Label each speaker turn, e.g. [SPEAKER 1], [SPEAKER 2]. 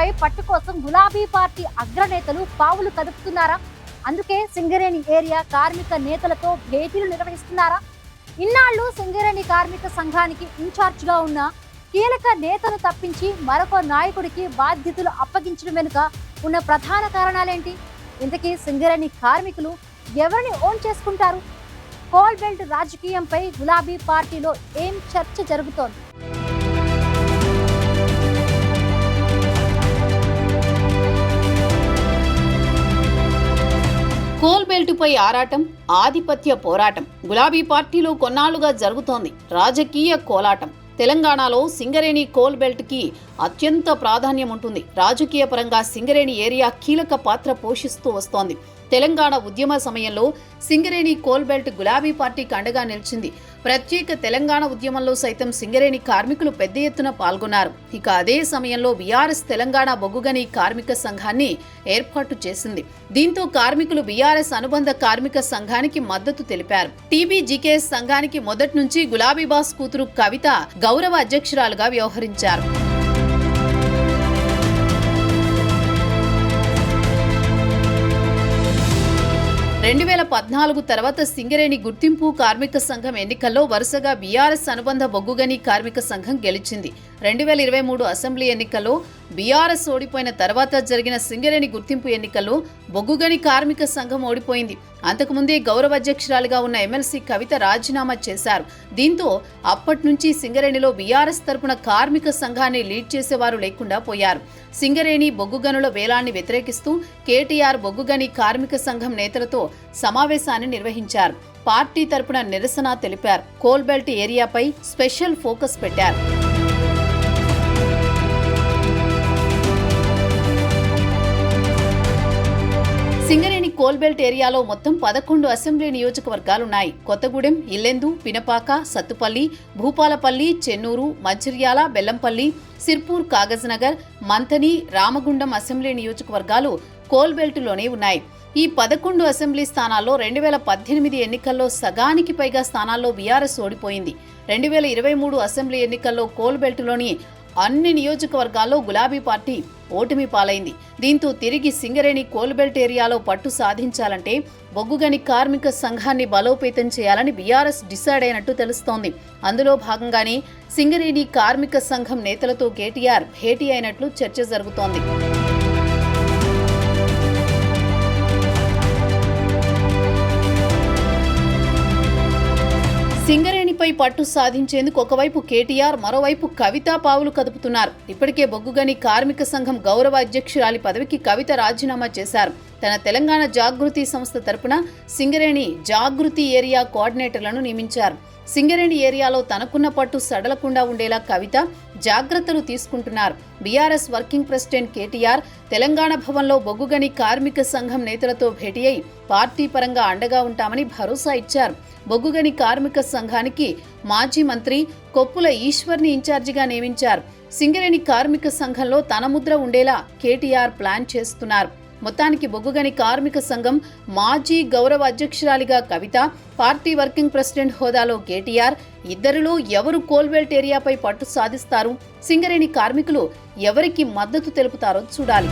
[SPEAKER 1] పై పట్టు కోసం గులాబీ పార్టీ అగ్రనేతలు పావులు కదుపుతున్నారా? అందుకే సింగరేణి ఏరియా కార్మిక నేతలతో భేటీలు నిర్వహిస్తున్నారా? ఇన్నాళ్లు సింగరేణి కార్మిక సంఘానికి ఇన్ఛార్జిగా ఉన్న కీలక నేతను తప్పించి మరొక నాయకుడికి బాధ్యతలు అప్పగించడం వెనుక ఉన్న ప్రధాన కారణాలేంటి? ఇంతకీ సింగరేణి కార్మికులు ఎవరిని ఓన్ చేసుకుంటారు? కోల్ బెల్ట్ రాజకీయంపై గులాబీ పార్టీలో ఏం చర్చ జరుగుతోంది?
[SPEAKER 2] కోల్ బెల్టుపై ఆరాటం, ఆధిపత్య పోరాటం గులాబీ పార్టీలో కొన్నాళ్లుగా జరుగుతోంది. రాజకీయ కోలాటం. తెలంగాణలో సింగరేణి కోల్ బెల్ట్కి అత్యంత ప్రాధాన్యం ఉంటుంది. రాజకీయ పరంగా సింగరేణి ఏరియా కీలక పాత్ర పోషిస్తూ వస్తోంది. తెలంగాణ ఉద్యమ సమయంలో సింగరేణి కోల్ బెల్ట్ గులాబీ పార్టీకి అండగా నిలిచింది. ప్రత్యేక తెలంగాణ ఉద్యమంలో సైతం సింగరేణి కార్మికులు పెద్ద ఎత్తున పాల్గొన్నారు. ఇక అదే సమయంలో బీఆర్ఎస్ తెలంగాణ బొగ్గుగని కార్మిక సంఘాన్ని ఏర్పాటు చేసింది. దీంతో కార్మికులు బీఆర్ఎస్ అనుబంధ కార్మిక సంఘానికి మద్దతు తెలిపారు. టీబీజీకేఎస్ సంఘానికి మొదటి నుంచి గులాబీ బాస్ కూతురు కవిత గౌరవ అధ్యక్షురాలుగా వ్యవహరించారు. 2014 తర్వాత సింగరేణి గుర్తింపు కార్మిక సంఘం ఎన్నికల్లో వరుసగా బీఆర్ఎస్ అనుబంధ బొగ్గుగని కార్మిక సంఘం గెలిచింది. 2023 అసెంబ్లీ ఎన్నికల్లో బీఆర్ఎస్ ఓడిపోయిన తర్వాత జరిగిన సింగరేణి గుర్తింపు ఎన్నికల్లో బొగ్గుగని కార్మిక సంఘం ఓడిపోయింది. అంతకుముందే గౌరవ అధ్యక్షురాలుగా ఉన్న ఎమ్మెల్సీ కవిత రాజీనామా చేశారు. దీంతో అప్పటి నుంచి సింగరేణిలో బీఆర్ఎస్ తరపున కార్మిక సంఘాన్ని లీడ్ చేసేవారు లేకుండా పోయారు. సింగరేణి బొగ్గుగనుల వేలాన్ని వ్యతిరేకిస్తూ కేటీఆర్ బొగ్గుగని కార్మిక సంఘం నేతలతో సమావేశాన్ని నిర్వహించారు. పార్టీ తరపున నిరసన తెలిపారు. కోల్ బెల్ట్ ఏరియాపై స్పెషల్ ఫోకస్ పెట్టారు. సింగరేణి కోల్ బెల్ట్ ఏరియాలో మొత్తం 11 అసెంబ్లీ నియోజకవర్గాలున్నాయి. కొత్తగూడెం, ఇల్లెందు, పినపాక, సత్తుపల్లి, భూపాలపల్లి, చెన్నూరు, మంచిర్యాల, బెల్లంపల్లి, సిర్పూర్, కాగజ్నగర్, మంథని, రామగుండం అసెంబ్లీ నియోజకవర్గాలు కోల్ బెల్టులోనే ఉన్నాయి. ఈ 11 అసెంబ్లీ స్థానాల్లో 2018 ఎన్నికల్లో సగానికి పైగా స్థానాల్లో బీఆర్ఎస్ ఓడిపోయింది. 2023 అసెంబ్లీ ఎన్నికల్లో కోల్ బెల్టులోని అన్ని నియోజకవర్గాల్లో గులాబీ పార్టీ ఓటమి పాలైంది. దీంతో తిరిగి సింగరేణి కోల్ బెల్ట్ ఏరియాలో పట్టు సాధించాలంటే బొగ్గుగని కార్మిక సంఘాన్ని బలోపేతం చేయాలని బీఆర్ఎస్ డిసైడ్ అయినట్టు తెలుస్తోంది. అందులో భాగంగానే సింగరేణి కార్మిక సంఘం నేతలతో కేటీఆర్ భేటీ అయినట్లు చర్చ జరుగుతోంది. సింగరేణిపై పట్టు సాధించేందుకు ఒకవైపు కేటీఆర్, మరోవైపు కవిత పావులు కదుపుతున్నారు. ఇప్పటికే బొగ్గుగని కార్మిక సంఘం గౌరవ అధ్యక్షురాలి పదవికి కవిత రాజీనామా చేశారు. తన తెలంగాణ జాగృతి సంస్థ తరపున సింగరేణి జాగృతి ఏరియా కోఆర్డినేటర్లను నియమించారు. సింగరేణి ఏరియాలో తనకున్న పట్టు సడలకుండా ఉండేలా కవిత జాగ్రత్తలు తీసుకుంటున్నారు. BRS working president KTR Telangana భవన్లో బొగ్గుగని కార్మిక సంఘం నేతలతో భేటీ అయి పార్టీ పరంగా అండగా ఉంటామని భరోసా ఇచ్చారు. బొగ్గుగని కార్మిక సంఘానికి మాజీ మంత్రి కొప్పుల ఈశ్వర్ని ఇన్ఛార్జిగా నియమించారు. సింగరేణి కార్మిక సంఘంలో తన ముద్ర ఉండేలా కేటీఆర్ ప్లాన్ చేస్తున్నారు. మొత్తానికి బొగ్గుగని కార్మిక సంఘం మాజీ గౌరవ అధ్యక్షురాలిగా కవిత, పార్టీ వర్కింగ్ ప్రెసిడెంట్ హోదాలో కేటీఆర్, ఇద్దరిలో ఎవరు కోల్ బెల్ట్ ఏరియాపై పట్టు సాధిస్తారు? సింగరేణి కార్మికులు ఎవరికి మద్దతు తెలుపుతారో చూడాలి.